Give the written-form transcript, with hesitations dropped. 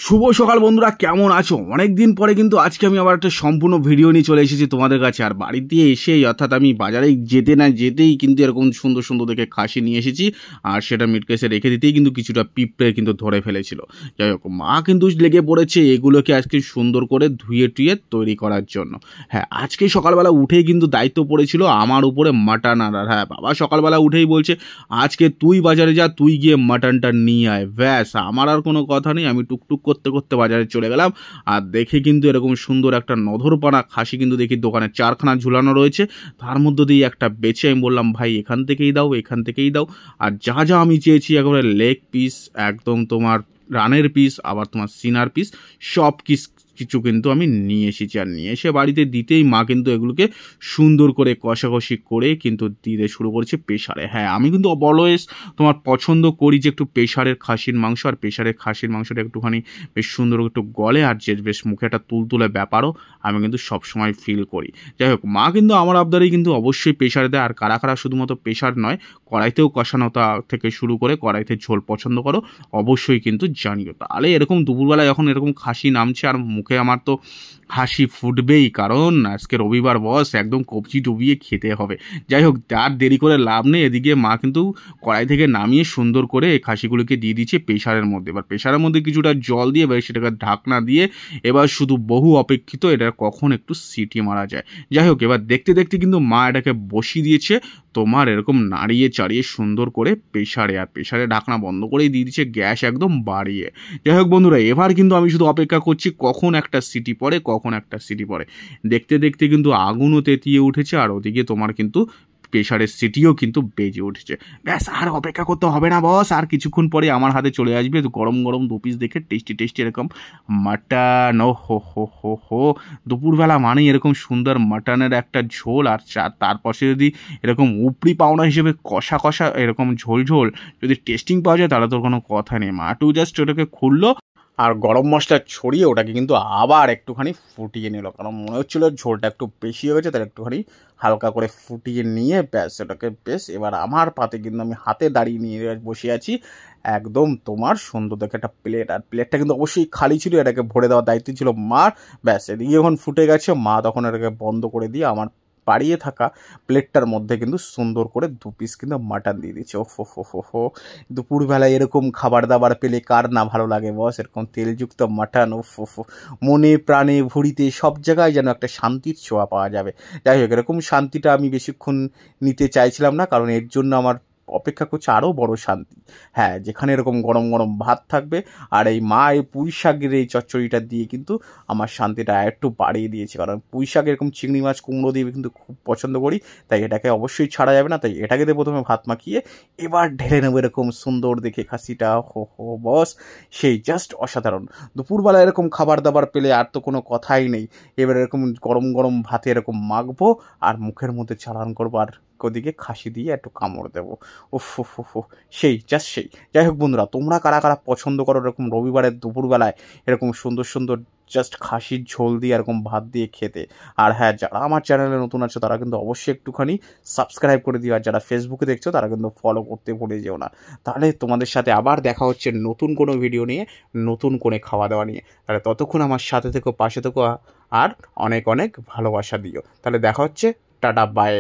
শুভ সকাল বন্ধুরা, কেমন আছো? অনেক দিন পরে কিন্তু আজকে আমি আবার একটা সম্পূর্ণ ভিডিও নিয়ে চলে এসেছি তোমাদের কাছে। আর বাড়িতে এসেই অর্থাৎ আমি বাজারে যেতে না যেতেই কিন্তু এরকম সুন্দর সুন্দর দেখে খাসি নিয়ে এসেছি। আর সেটা মিটকেসে রেখে দিতেই কিন্তু কিছুটা পিঁপড়ে কিন্তু ধরে ফেলেছিল। যাই হোক, মা কিন্তু লেগে পড়েছে এগুলোকে আজকে সুন্দর করে ধুয়ে টুয়ে তৈরি করার জন্য। হ্যাঁ, আজকে সকালবেলা উঠেই কিন্তু দায়িত্ব পড়েছিল আমার উপরে মাটন আনার। হ্যাঁ, বাবা সকালবেলা উঠেই বলছে আজকে তুই বাজারে যা, তুই গিয়ে মাটনটা নিয়ে আয়। ব্যাস, আমার আর কোনো কথা নেই, আমি টুকটুক করতে করতে বাজারে চলে গেলাম। আর দেখে কিন্তু এরকম সুন্দর একটা নধরপানা খাসি কিন্তু দেখি দোকানে 4খানা ঝুলানো রয়েছে। তার মধ্যে দিয়ে একটা বেছে আমি বললাম, ভাই এখান থেকেই দাও, এখান থেকেই দাও। আর যা যা আমি চেয়েছি একেবারে লেগ পিস, একদম তোমার রানের পিস, আবার তোমার সিনার পিস, সব কিছু কিন্তু আমি নিয়ে এসেছি। আর নিয়ে এসে বাড়িতে দিতেই মা কিন্তু এগুলোকে সুন্দর করে কষাকষি করে কিন্তু দিতে শুরু করেছে প্রেশারে। হ্যাঁ, আমি কিন্তু অলওয়েজ তোমার পছন্দ করি যে একটু প্রেশারের খাসির মাংস, আর প্রেশারের খাসির মাংসটা একটুখানি বেশ সুন্দর একটু গলে আর যে বেশ মুখে একটা তুলতুলে ব্যাপারও আমি কিন্তু সবসময় ফিল করি। যাই হোক, মা কিন্তু আমার আবদারেই কিন্তু অবশ্যই প্রেশারে দেয়। আর কারা কারা শুধুমাত্র প্রেশার নয়, কড়াইতেও কষানোটা থেকে শুরু করে কড়াইতে ঝোল পছন্দ করো অবশ্যই কিন্তু জানিও। তাহলে এরকম দুপুরবেলা যখন এরকম খাসি নামছে আর মুখে আমার তো হাসি ফুটবেই, কারণ আজকে রবিবার বস, একদম কবজি ডুবিয়ে খেতে হবে। যাই হোক, আর দেরি করে লাভ নেই। এদিকে মা কিন্তু কড়াই থেকে নামিয়ে সুন্দর করে এই খাসিগুলোকে দিয়ে দিচ্ছে প্রেশারের মধ্যে। এবার প্রেশারের মধ্যে কিছুটা জল দিয়ে এবার সেটাকে ঢাকনা দিয়ে এবার শুধু বহু অপেক্ষিত এটা কখন একটু সিটি মারা যায়। যাই হোক, এবার দেখতে দেখতে কিন্তু মা এটাকে বসিয়ে দিয়েছে তোমার এরকম নাড়িয়ে চাড়িয়ে সুন্দর করে প্রেশারে। আর প্রেশারে ঢাকনা বন্ধ করেই দিয়ে দিচ্ছে গ্যাস একদম বাড়িয়ে। যাই হোক বন্ধুরা, এবার কিন্তু আমি শুধু অপেক্ষা করছি কখন একটা সিটি পড়ে, কখন একটা সিটি পড়ে। দেখতে দেখতে কিন্তু আগুনও তেতিয়ে উঠেছে, আর ওদিকে তোমার কিন্তু প্রেশারের সিটিও কিন্তু বেজে উঠেছে। ব্যাস, আর অপেক্ষা করতে হবে না বস, আর কিছুক্ষণ পরে আমার হাতে চলে আসবে গরম গরম 2 পিস দেখে টেস্টি টেস্টি এরকম মাটন। ও হো হো হো হো, দুপুরবেলা মানেই এরকম সুন্দর মাটনের একটা ঝোল। আর তার পাশে যদি এরকম উপরি পাওনা হিসেবে কষা কষা এরকম ঝোল ঝোল যদি টেস্টিং পাওয়া যায় তাহলে তোর কোনো কথা নেই। মাটু জাস্ট ওটাকে খুললো আর গরম মশলা ছড়িয়ে ওটাকে কিন্তু আবার একটুখানি ফুটিয়ে নিল, কারণ মনে হচ্ছিলো ঝোলটা একটু বেশি হয়ে গেছে, তাহলে একটুখানি হালকা করে ফুটিয়ে নিয়ে ব্যাস ওটাকে বেশ এবার আমার পাতে কিন্তু আমি হাতে দাঁড়িয়ে নিয়ে বসে আছি একদম তোমার সুন্দর দেখে একটা প্লেট। আর প্লেটটা কিন্তু অবশ্যই খালি ছিল, এটাকে ভরে দেওয়ার দায়িত্ব ছিল মার। ব্যাস, এদিকে যখন ফুটে গেছে মা তখন এটাকে বন্ধ করে দিয়ে আমার বাড়িয়ে থাকা প্লেটটার মধ্যে কিন্তু সুন্দর করে 2 পিস কিন্তু মাটন দিয়ে দিচ্ছে। ও ফো ফো ফো ফো, দুপুরবেলায় এরকম খাবার দাবার পেলে কার না ভালো লাগে বস? এরকম তেলযুক্ত মাটন, ও ফো ফো, মনে প্রাণে ভুঁড়িতে সব জায়গায় যেন একটা শান্তির ছোঁয়া পাওয়া যাবে। যাই হোক, এরকম শান্তিটা আমি বেশিক্ষণ নিতে চাইছিলাম না, কারণ এর জন্য আমার অপেক্ষা করছে আরও বড় শান্তি। হ্যাঁ, যেখানে এরকম গরম গরম ভাত থাকবে আর এই মা এই পুঁই শাকের এই চচ্চড়িটা দিয়ে কিন্তু আমার শান্তিটা একটু বাড়িয়ে দিয়েছে। কারণ পুঁই শাক এরকম চিংড়ি মাছ কুমড়ো দিয়ে কিন্তু খুব পছন্দ করি, তাই এটাকে অবশ্যই ছাড়া যাবে না। তাই এটাকে দিয়ে প্রথমে ভাত মাখিয়ে এবার ঢেলে নেবো এরকম সুন্দর দেখে খাসিটা। হো হো বস, সেই জাস্ট অসাধারণ। দুপুরবেলা এরকম খাবার দাবার পেলে আর তো কোনো কথাই নেই। এবার এরকম গরম গরম ভাতে এরকম মাখবো আর মুখের মধ্যে চালান করবো, আর ওদিকে খাসি দিয়ে একটু কামড় দেবো। উফ উফ উফ, সেই জাস্ট সেই। যাই হোক বন্ধুরা, তোমরা কারা কারা পছন্দ করো এরকম রবিবারের দুপুরবেলায় এরকম সুন্দর সুন্দর জাস্ট খাসির ঝোল দিয়ে এরকম ভাত দিয়ে খেতে? আর হ্যাঁ, যারা আমার চ্যানেলে নতুন আছো তারা কিন্তু অবশ্যই একটুখানি সাবস্ক্রাইব করে দিও, আর যারা ফেসবুকে দেখছো তারা কিন্তু ফলো করতে ভুলে যেও না। তাহলে তোমাদের সাথে আবার দেখা হচ্ছে নতুন কোনো ভিডিও নিয়ে, নতুন করে খাওয়া দাওয়া নিয়ে। তাহলে ততক্ষণ আমার সাথে থেকো, পাশে থেকো, আর অনেক অনেক ভালোবাসা দিও। তাহলে দেখা হচ্ছে, টাটা বাই।